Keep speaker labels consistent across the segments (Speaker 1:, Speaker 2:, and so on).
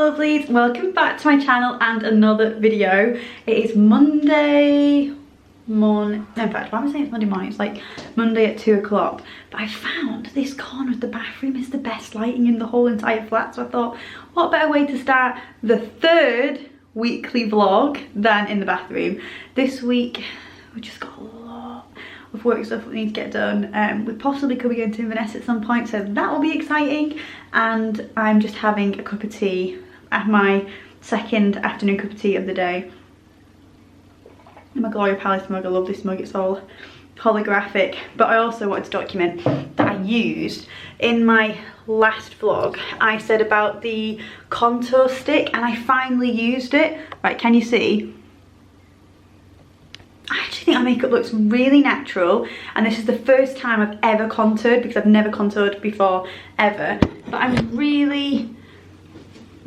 Speaker 1: lovelies, welcome back to my channel and another video. It is Monday morning, no, in fact, why am I saying it's Monday morning? It's like Monday at 2 o'clock. But I found this corner of the bathroom is the best lighting in the whole entire flat, so I thought, what better way to start the third weekly vlog than in the bathroom. This week we just got a lot of work stuff we need to get done. We possibly could be going to Inverness at some point, so that will be exciting. And I'm just having a cup of tea at my second afternoon cup of tea of the day. My Gloria Palace mug, I love this mug, it's all holographic. But I also wanted to document that I used in my last vlog. I said about the contour stick and I finally used it. Right, can you see? I actually think my makeup looks really natural, and this is the first time I've ever contoured because I've never contoured before ever, but I'm really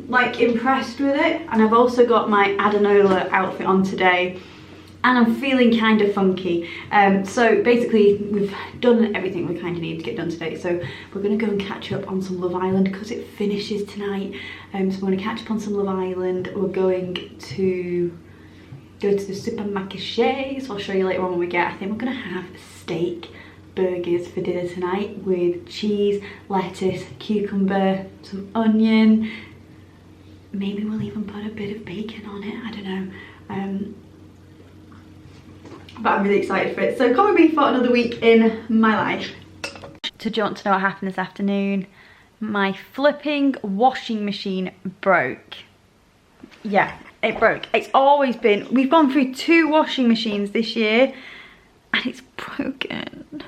Speaker 1: like impressed with it. And I've also got my Adenola outfit on today and I'm feeling kind of funky. So basically we've done everything we kind of need to get done today, so we're going to go and catch up on some Love Island because it finishes tonight. So we're going to catch up on some Love Island. We're going to go to the supermarket, so I'll show you later on when we get. I think we're gonna have steak burgers for dinner tonight with cheese, lettuce, cucumber, some onion. Maybe we'll even put a bit of bacon on it, I don't know. But I'm really excited for it. So come with me for another week in my life. So do you want to know what happened this afternoon? My flipping washing machine broke. Yeah, it broke. It's always been, we've gone through 2 washing machines this year and it's broken.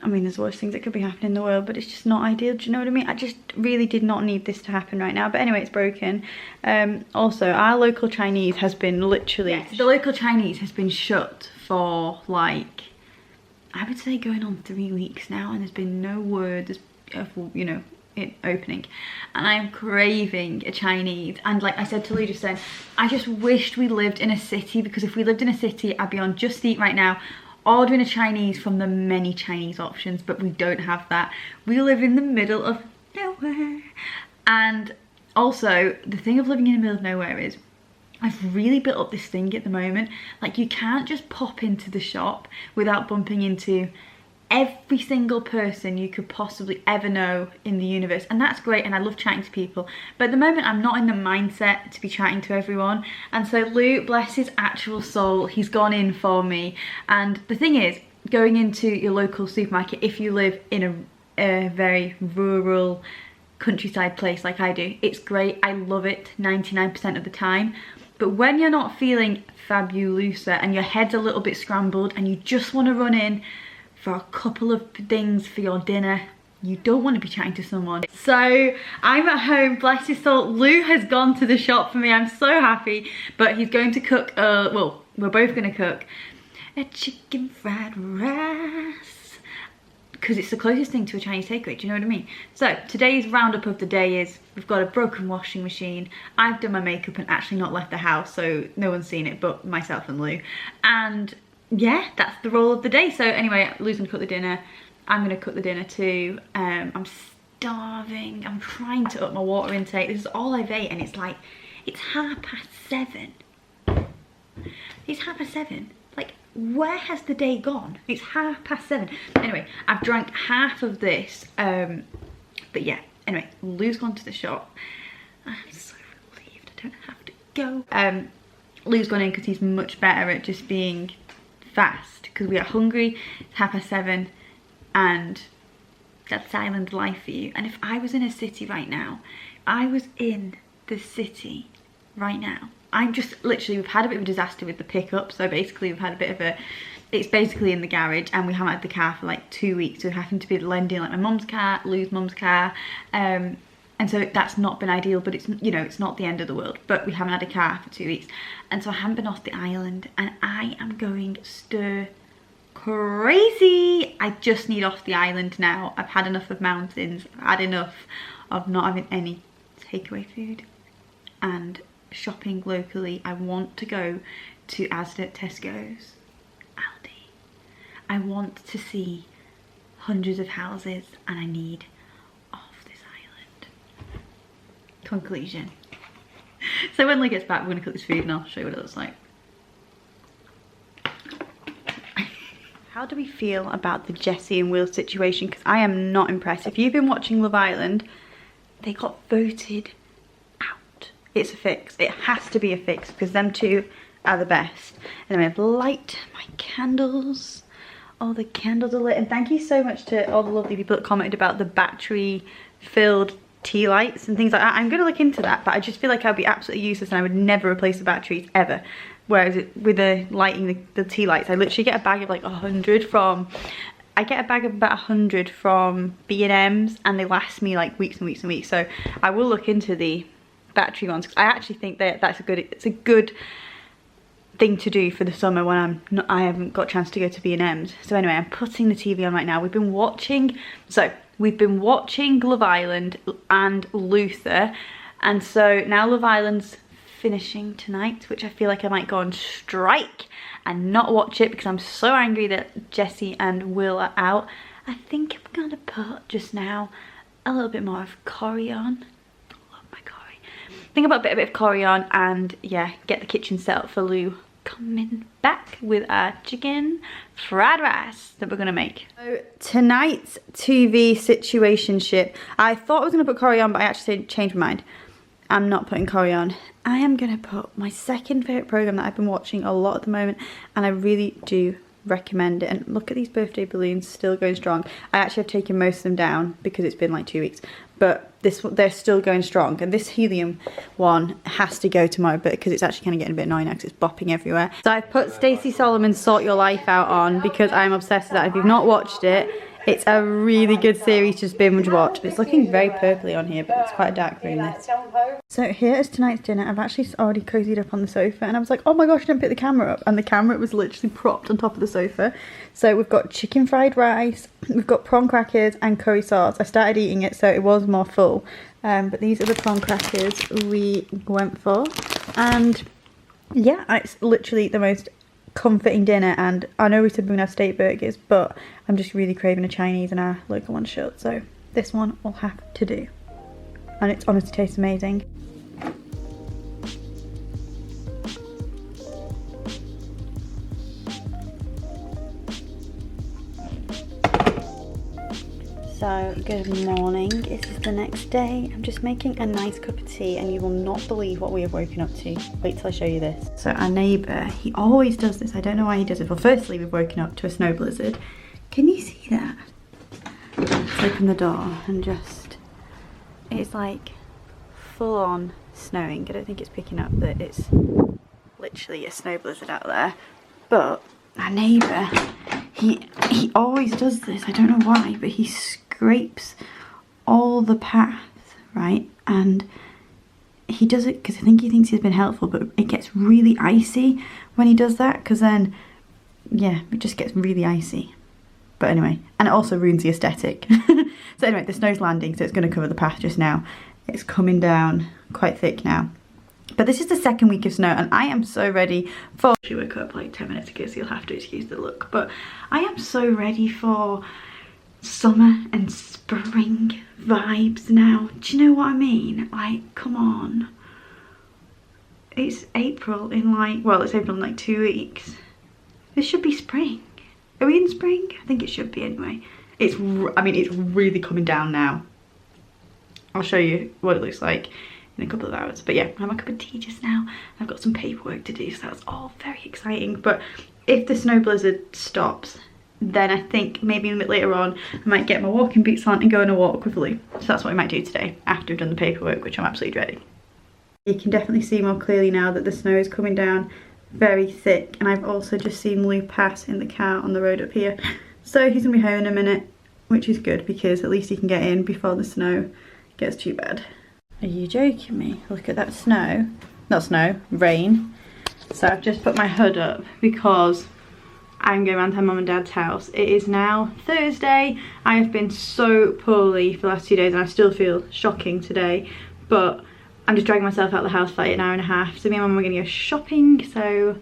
Speaker 1: I mean, there's worse things that could be happening in the world, but it's just not ideal, do you know what I mean? I just really did not need this to happen right now, but anyway, it's broken. Also, our local Chinese has been literally, the local Chinese has been shut for like, I would say going on 3 weeks now, and there's been no word of, you know, it opening, and I am craving a Chinese. And like I said to Lou just then, I just wished we lived in a city, because if we lived in a city I'd be on Just Eat right now ordering a Chinese from the many Chinese options, but we don't have that. We live in the middle of nowhere. And also the thing of living in the middle of nowhere is I've really built up this thing at the moment, like you can't just pop into the shop without bumping into every single person you could possibly ever know in the universe. And that's great, and I love chatting to people, but at the moment I'm not in the mindset to be chatting to everyone. And so Lou, bless his actual soul, he's gone in for me. And the thing is, going into your local supermarket, if you live in a very rural countryside place like I do, it's great, I love it 99% of the time. But when you're not feeling fabulosa and your head's a little bit scrambled and you just want to run in for a couple of things for your dinner, you don't want to be chatting to someone. So I'm at home, bless his soul. Lou has gone to the shop for me, I'm so happy. But he's going to cook, well, we're both going to cook a chicken fried rice, because it's the closest thing to a Chinese takeaway, do you know what I mean? So today's roundup of the day is, we've got a broken washing machine, I've done my makeup and actually not left the house, so no one's seen it but myself and Lou. And yeah, that's the roll of the day. So anyway, Lou's gonna cook the dinner, I'm gonna cook the dinner too. I'm starving, I'm trying to up my water intake. This is all I've ate and it's like, it's 7:30. It's 7:30. Like, where has the day gone? It's 7:30. Anyway, I've drank half of this, but yeah, anyway, Lou's gone to the shop. I'm so relieved I don't have to go. Lou's gone in because he's much better at just being fast, because we are hungry. It's 7:30 and that's island life for you. And if I was in a city right now, I was in the city right now, I'm just literally, we've had a bit of a disaster with the pickup. So basically we've had a bit of a, it's basically in the garage and we haven't had the car for like 2 weeks, so we're having to be lending like my mum's car, Lou's mum's car, and so that's not been ideal, but it's, you know, it's not the end of the world, but we haven't had a car for 2 weeks. And so I haven't been off the island and I am going stir crazy. I just need off the island now. I've had enough of mountains. I've had enough of not having any takeaway food and shopping locally. I want to go to Asda, Tesco's, Aldi. I want to see hundreds of houses and I need off this island. conclusion. So when Lee gets back, we're gonna cook this food and I'll show you what it looks like. How do we feel about the Jessie and Will situation? Because I am not impressed. If you've been watching Love Island, they got voted out. It's a fix. It has to be a fix because them two are the best. And then we have light my candles. All the candles are lit. And thank you so much to all the lovely people that commented about the battery filled tea lights and things like that. I'm going to look into that, but I just feel like I'd be absolutely useless and I would never replace the batteries ever. Whereas with the lighting the tea lights, I literally get a bag of like 100 from, I get a bag of about 100 from B&M's and they last me like weeks and weeks and weeks. So I will look into the battery ones because I actually think that it's a good thing to do for the summer when I haven't got a chance to go to B&M's. So anyway, I'm putting the TV on right now. We've been watching Love Island and Luther, and so now Love Island's finishing tonight, which I feel like I might go on strike and not watch it because I'm so angry that Jessie and Will are out. I think I'm gonna put just now a little bit more of curry on. Love my curry. I think I'll put a bit of curry on and yeah, get the kitchen set up for Lou coming back with our chicken fried rice that we're gonna make. So tonight's TV situationship, I thought I was gonna put curry on, but I actually changed my mind. I'm not putting curry on. I am gonna put my second favourite programme that I've been watching a lot at the moment, and I really do recommend it. And look at these birthday balloons still going strong. I actually have taken most of them down because it's been like 2 weeks, but they're still going strong. And this helium one has to go tomorrow, but because it's actually kind of getting a bit annoying now because it's bopping everywhere. So I've put Stacey Solomon's Sort Your Life Out on because I'm obsessed with that. If you've not watched it, it's a really good series to just binge watch. It's looking very purpley on here, but it's quite a dark green this. So here is tonight's dinner. I've actually already cozied up on the sofa and I was like, oh my gosh, I didn't pick the camera up. And the camera was literally propped on top of the sofa. So we've got chicken fried rice, we've got prawn crackers and curry sauce. I started eating it so it was more full. But these are the prawn crackers we went for. And yeah, it's literally the most comforting dinner, and I know we said we're gonna have steak burgers, but I'm just really craving a Chinese and our local one shut, so this one will have to do. And it honestly tastes amazing. So good morning, this is the next day. I'm just making a nice cup of tea and you will not believe what we have woken up to. Wait till I show you this. So our neighbour, he always does this. I don't know why he does it. Well, firstly, we've woken up to a snow blizzard. Can you see that? Let's open the door and just, it's like full on snowing. I don't think it's picking up that it's literally a snow blizzard out there. But our neighbour, he always does this. I don't know why, but he scrapes all the paths, right? And he does it because I think he thinks he's been helpful, but it gets really icy when he does that, because then, yeah, it just gets really icy. But anyway, and it also ruins the aesthetic. So anyway, the snow's landing, so it's going to cover the path just now. It's coming down quite thick now. But this is the second week of snow and I am so ready for... She woke up like 10 minutes ago, so you'll have to excuse the look. But I am so ready for summer and spring vibes now. Do you know what I mean? Like, come on. It's April in like... Well, it's April in like 2 weeks. This should be spring. Are we in spring? I think it should be anyway. I mean, it's really coming down now. I'll show you what it looks like in a couple of hours. But yeah, I have a cup of tea just now. I've got some paperwork to do, so that's all very exciting. But if the snow blizzard stops, then I think maybe a bit later on I might get my walking boots on and go on a walk with Lou. So that's what I might do today after I've done the paperwork, which I'm absolutely dreading. You can definitely see more clearly now that the snow is coming down very thick, and I've also just seen Lou pass in the car on the road up here. So he's gonna be home in a minute, which is good because at least he can get in before the snow gets too bad. Are you joking me? Look at that snow. Not snow, rain. So I've just put my hood up because I'm going around to Mum and Dad's house. It is now Thursday. I have been so poorly for the last 2 days and I still feel shocking today. But I'm just dragging myself out of the house for like an hour and a half. So me and Mum are going to go shopping. So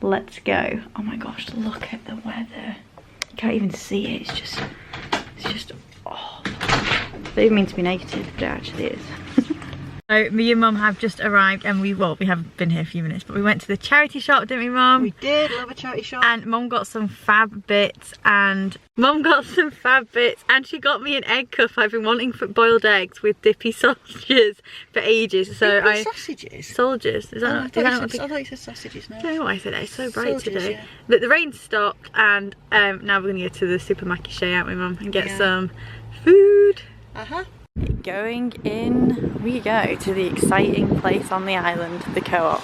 Speaker 1: let's go. Oh my gosh, look at the weather. You can't even see it. It's just, oh. I don't even mean to be negative, but it actually is. So me and Mum have just arrived and we haven't been here a few minutes, but we went to the charity shop, didn't we, Mum?
Speaker 2: We did, love a charity shop.
Speaker 1: And Mum got some fab bits and she got me an egg cup. I've been wanting for boiled eggs with dippy sausages for ages. So
Speaker 2: dippy sausages?
Speaker 1: Soldiers. Is that
Speaker 2: I thought you said sausages now.
Speaker 1: I don't know why I said that, it's so bright
Speaker 2: Soldiers,
Speaker 1: today.
Speaker 2: yeah.
Speaker 1: But the rain stopped and now we're gonna go to the supermarket, aren't we, Mum, and get some food. Going in we go to the exciting place on the island, the co-op.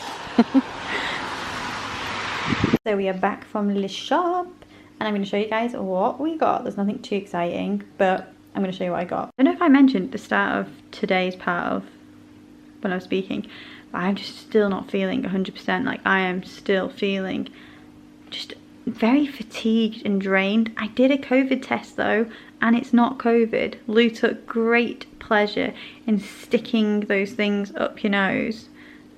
Speaker 1: So we are back from the shop and I'm going to show you guys what we got. There's nothing too exciting, but I'm going to show you what I got. I don't know if I mentioned at the start of today's part of when I was speaking, but I'm just still not feeling 100%. Like, I am still feeling just very fatigued and drained. I did a COVID test though, and it's not COVID. Lou took great pleasure in sticking those things up your nose.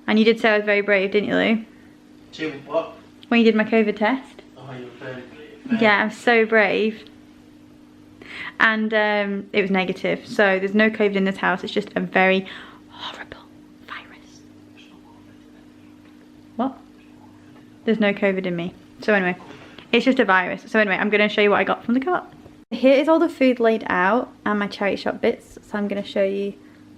Speaker 1: And you did say I was very brave, didn't you, Lou?
Speaker 2: Jim, what?
Speaker 1: When you did my COVID test.
Speaker 2: Oh, you were very brave.
Speaker 1: Yeah, I'm so brave. And it was negative. So there's no COVID in this house. It's just a very horrible virus. What? There's no COVID in me. So anyway, it's just a virus. So anyway, I'm going to show you what I got from the co-op. Here is all the food laid out and my charity shop bits. So I'm going to show you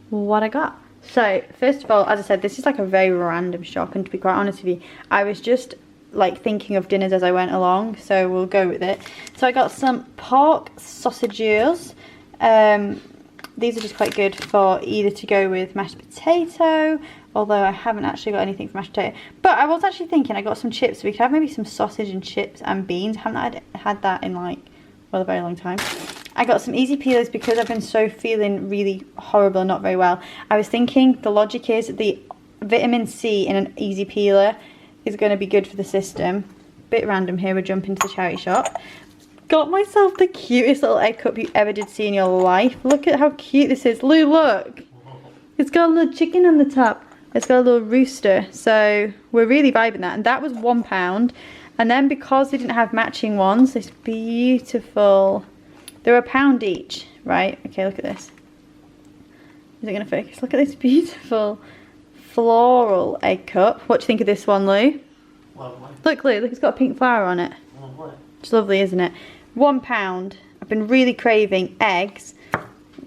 Speaker 1: what I got. So first of all, as I said, this is like a very random shop, and to be quite honest with you, I was just like thinking of dinners as I went along, so we'll go with it. So I got some pork sausages. These are just quite good for either to go with mashed potato, although I haven't actually got anything for mashed potato. But I was actually thinking I got some chips, so we could have maybe some sausage and chips and beans. I haven't had that in like, well, a very long time. I got some easy peelers because I've been so feeling really horrible and not very well. I was thinking the logic is the vitamin C in an easy peeler is going to be good for the system. Bit random here, we're jumping to the charity shop. Got myself the cutest little egg cup you ever did see in your life. Look at how cute this is. Lou, look. It's got a little chicken on the top. It's got a little rooster. So we're really vibing that. And that was £1. And then because they didn't have matching ones, this beautiful, they're £1 each, right? Okay, look at this. Is it going to focus? Look at this beautiful floral egg cup. What do you think of this one, Lou? Look, Lou, look, it's got a pink flower on it. It's lovely, isn't it? £1. I've been really craving eggs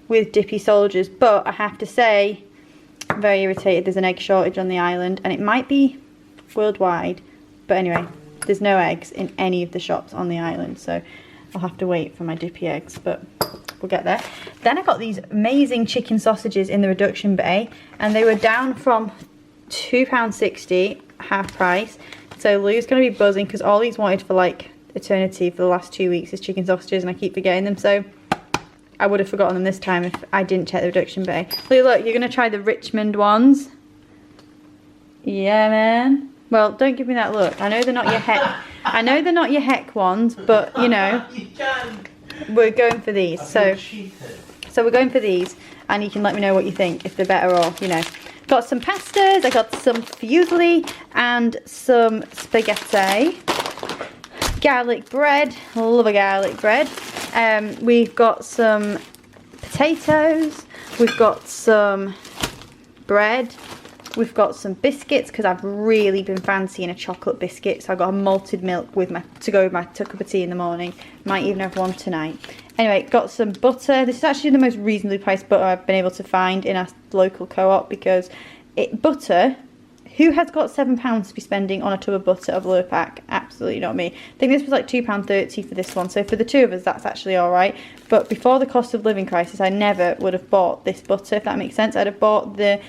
Speaker 1: with dippy soldiers, but I have to say, I'm very irritated. There's an egg shortage on the island, and it might be worldwide, but anyway, there's no eggs in any of the shops on the island, so I'll have to wait for my dippy eggs, but we'll get there. Then I got these amazing chicken sausages in the reduction bay, and they were down from £2.60, half price. So Lou's going to be buzzing because all he's wanted for like eternity for the last 2 weeks is chicken sausages, and I keep forgetting them, so I would have forgotten them this time if I didn't check the reduction bay. Lou, look, you're going to try the Richmond ones. Yeah, man. Well, don't give me that look. I know they're not your heck. I know they're not your heck ones, but you know, we're going for these. So we're going for these, and you can let me know what you think, if they're better or, you know. Got some pastas. I got some fusilli and some spaghetti. Garlic bread. Love a garlic bread. We've got some potatoes. We've got some bread. We've got some biscuits because I've really been fancying a chocolate biscuit. So I got a malted milk with to go with my cup of tea in the morning. Might even have one tonight. Anyway, got some butter. This is actually the most reasonably priced butter I've been able to find in our local co-op because butter. Who has got £7 to be spending on a tub of butter of low pack? Absolutely not me. I think this was like £2.30 for this one. So for the two of us, that's actually all right. But before the cost of living crisis, I never would have bought this butter, if that makes sense. I'd have bought the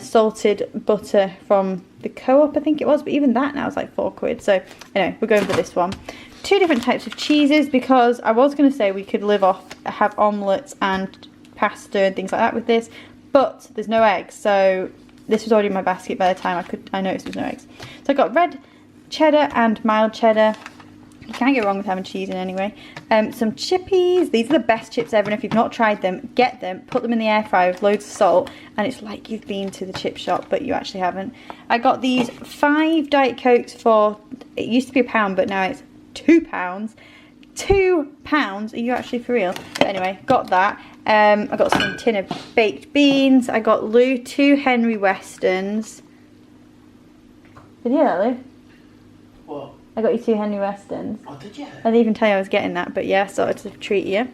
Speaker 1: salted butter from the co-op, I think it was. But even that now is like £4. So anyway, we're going for this one. Two different types of cheeses because I was going to say we could have omelettes and pasta and things like that with this. But there's no eggs, so this was already in my basket by the time I noticed there was no eggs. So I got red cheddar and mild cheddar. You can't go wrong with having cheese in anyway. Some chippies. These are the best chips ever, and if you've not tried them, get them. Put them in the air fryer with loads of salt, and it's like you've been to the chip shop, but you actually haven't. I got these 5 Diet Cokes for, it used to be £1, but now it's £2. £2? Are you actually for real? But anyway, got that. I got some tin of baked beans. I got Lou 2 Henry Westons. Did you hear that, Lou?
Speaker 2: What?
Speaker 1: I got you 2 Henry Westons.
Speaker 2: Oh, did you?
Speaker 1: I didn't even tell you I was getting that, but yeah, sorted to treat you.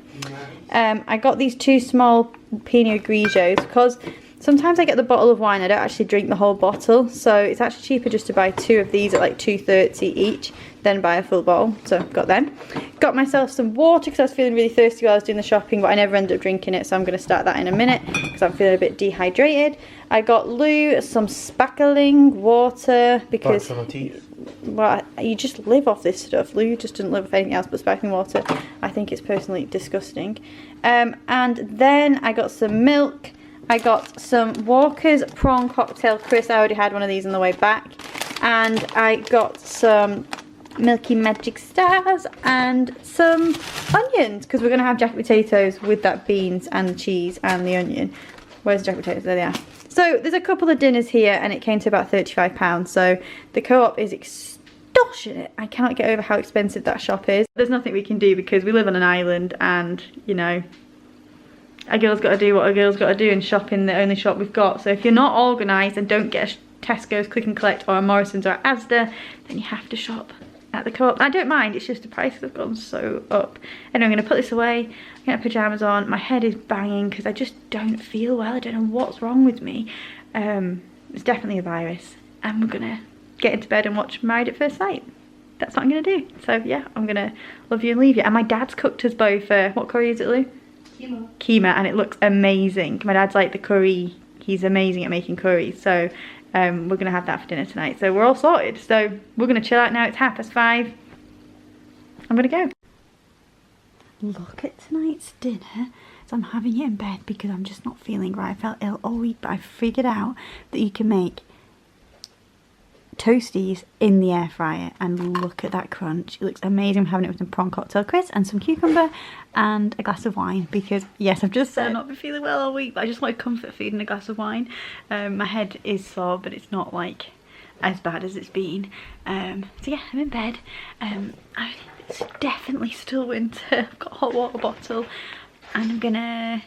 Speaker 2: Nice.
Speaker 1: I got these 2 small Pinot Grigios because sometimes I get the bottle of wine, I don't actually drink the whole bottle, so it's actually cheaper just to buy 2 of these at like $2.30 each than buy a full bottle, so got them. Got myself some water because I was feeling really thirsty while I was doing the shopping, but I never ended up drinking it, so I'm going to start that in a minute because I'm feeling a bit dehydrated. I got Lou some sparkling water because well, you just live off this stuff. Lou just doesn't live off anything else but sparkling water. I think it's personally disgusting. And then I got some milk. I got some Walker's prawn cocktail crisp. I already had one of these on the way back. And I got some Milky Magic Stars and some onions because we're going to have jacket potatoes with that beans and the cheese and the onion. Where's the jacket potatoes? There they are. So there's a couple of dinners here and it came to about £35. So the Co-op is extortionate. I cannot get over how expensive that shop is. There's nothing we can do because we live on an island and, you know, a girl's got to do what a girl's got to do and shop in the only shop we've got. So if you're not organised and don't get a Tesco's Click and Collect or a Morrison's or a Asda, then you have to shop at the Co-op. I don't mind, it's just the prices have gone so up. And I'm going to put this away, I'm going to have pyjamas on, my head is banging because I just don't feel well, I don't know what's wrong with me. It's definitely a virus and we're going to get into bed and watch Married at First Sight. That's what I'm going to do. So yeah, I'm going to love you and leave you. And my dad's cooked us both, what curry is it, Lou?
Speaker 2: Keema.
Speaker 1: Keema, and it looks amazing. My dad's like the curry, he's amazing at making curry, so we're gonna have that for dinner tonight. So we're all sorted, so we're gonna chill out now. It's 5:30. I'm gonna go. Look at tonight's dinner. So I'm having it in bed because I'm just not feeling right. I felt ill all week, but I figured out that you can make toasties in the air fryer, and look at that crunch. It looks amazing. I'm having it with some prawn cocktail crisp and some cucumber and a glass of wine because yes, I've just said I've not been feeling well all week, but I just wanted comfort food and a glass of wine. My head is sore, but it's not like as bad as it's been. So yeah, I'm in bed. It's definitely still winter. I've got a hot water bottle and I'm gonna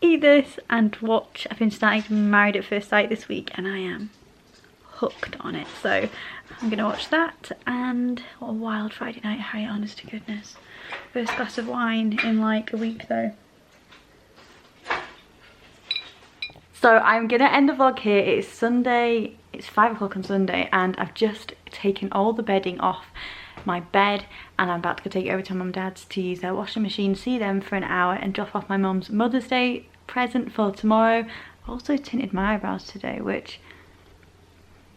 Speaker 1: eat this and watch. I've been starting Married at First Sight this week and I am hooked on it, so I'm gonna watch that. And what a wild Friday night, Harriet, honest to goodness. First glass of wine in like a week though. So I'm gonna end the vlog here. It's Sunday, it's 5 o'clock on Sunday, and I've just taken all the bedding off my bed and I'm about to go take it over to my mum and dad's to use their washing machine, see them for an hour and drop off my mum's Mother's Day present for tomorrow. I also tinted my eyebrows today, which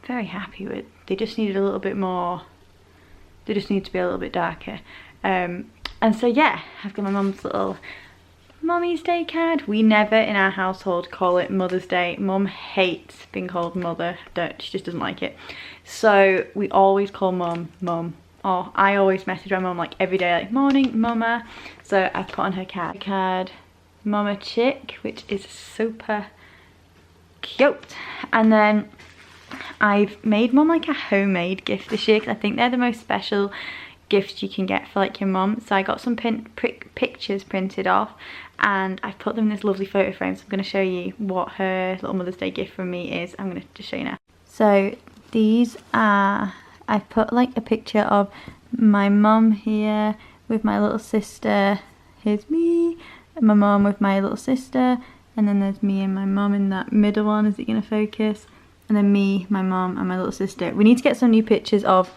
Speaker 1: very happy with. They just needed a little bit more, they just need to be a little bit darker. And so yeah, I've got my mum's little Mummy's Day card. We never in our household call it Mother's Day. Mum hates being called mother, she just doesn't like it. So we always call mum mum, or I always message my mum like every day, like morning mama. So I've put on her card Mama Chick, which is super cute. And then I've made mum like a homemade gift this year because I think they're the most special gifts you can get for like your mum. So I got some pictures printed off and I've put them in this lovely photo frame. So I'm going to show you what her little Mother's Day gift from me is. I'm going to just show you now. So these are, I've put like a picture of my mum here with my little sister. Here's me and my mum with my little sister, and then there's me and my mum in that middle one. Is it going to focus? And then me, my mum and my little sister. We need to get some new pictures of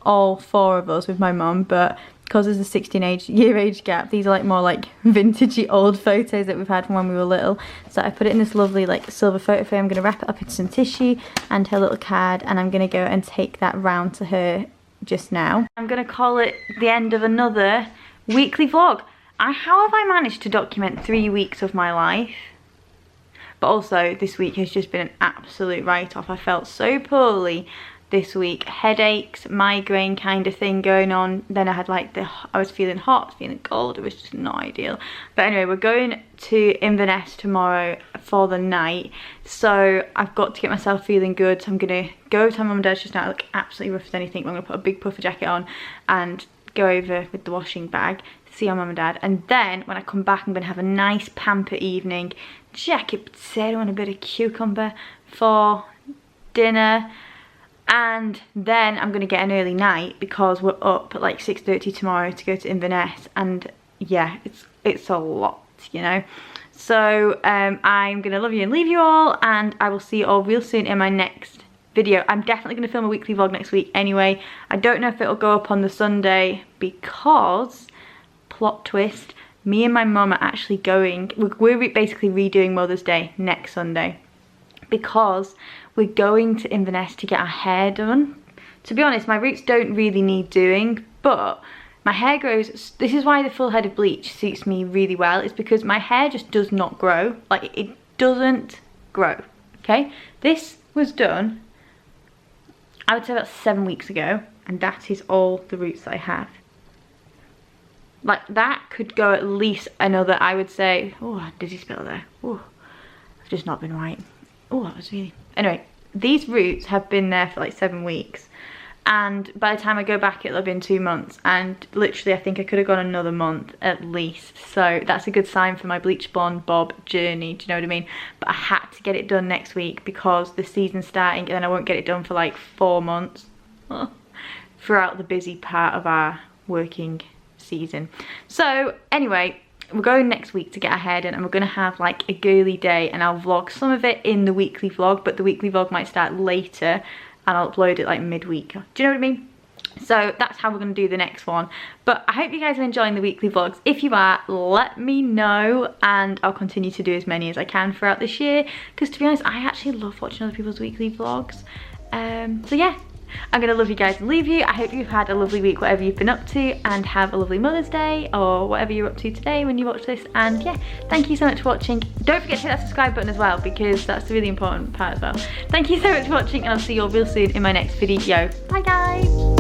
Speaker 1: all 4 of us with my mum, but because there's a 16-year age gap, these are like more like vintagey old photos that we've had from when we were little. So I put it in this lovely like silver photo frame. I'm going to wrap it up in some tissue and her little card, and I'm going to go and take that round to her just now. I'm going to call it the end of another weekly vlog. How have I managed to document 3 weeks of my life? But also this week has just been an absolute write-off. I felt so poorly this week. Headaches, migraine kind of thing going on. Then I had like I was feeling hot, feeling cold. It was just not ideal. But anyway, we're going to Inverness tomorrow for the night. So I've got to get myself feeling good. So I'm going to go to my mum and dad's just now. I look absolutely rough as anything. I'm going to put a big puffer jacket on and go over with the washing bag, see our mum and dad, and then when I come back I'm gonna have a nice pamper evening, jacket potato and a bit of cucumber for dinner, and then I'm gonna get an early night because we're up at like 6:30 tomorrow to go to Inverness, and yeah, it's a lot, you know. So I'm gonna love you and leave you all, and I will see you all real soon in my next video. I'm definitely going to film a weekly vlog next week anyway. I don't know if it'll go up on the Sunday because, plot twist, me and my mum are actually going, we're basically redoing Mother's Day next Sunday because we're going to Inverness to get our hair done. To be honest, my roots don't really need doing, but my hair grows, this is why the full head of bleach suits me really well, it's because my hair just does not grow, like it doesn't grow, okay? This was done, I would say about 7 weeks ago, and that is all the roots that I have. Like that could go at least another, I would say, oh, dizzy spill there. Oh, I've just not been right. Oh, that was really, anyway, these roots have been there for like 7 weeks. And by the time I go back, it'll have been 2 months. And literally, I think I could have gone another month at least. So that's a good sign for my bleach blonde bob journey. Do you know what I mean? But I had to get it done next week because the season's starting, and then I won't get it done for like 4 months throughout the busy part of our working season. So anyway, we're going next week to get our hair done, and we're going to have like a girly day, and I'll vlog some of it in the weekly vlog, but the weekly vlog might start later and I'll upload it like midweek. Do you know what I mean? So that's how we're going to do the next one. But I hope you guys are enjoying the weekly vlogs. If you are, let me know, and I'll continue to do as many as I can throughout this year, because to be honest, I actually love watching other people's weekly vlogs. So yeah, I'm gonna love you guys and leave you. I hope you've had a lovely week, whatever you've been up to, and have a lovely Mother's Day or whatever you're up to today when you watch this. And yeah, thank you so much for watching. Don't forget to hit that subscribe button as well, because that's the really important part as well. Thank you so much for watching, and I'll see you all real soon in my next video. Bye guys.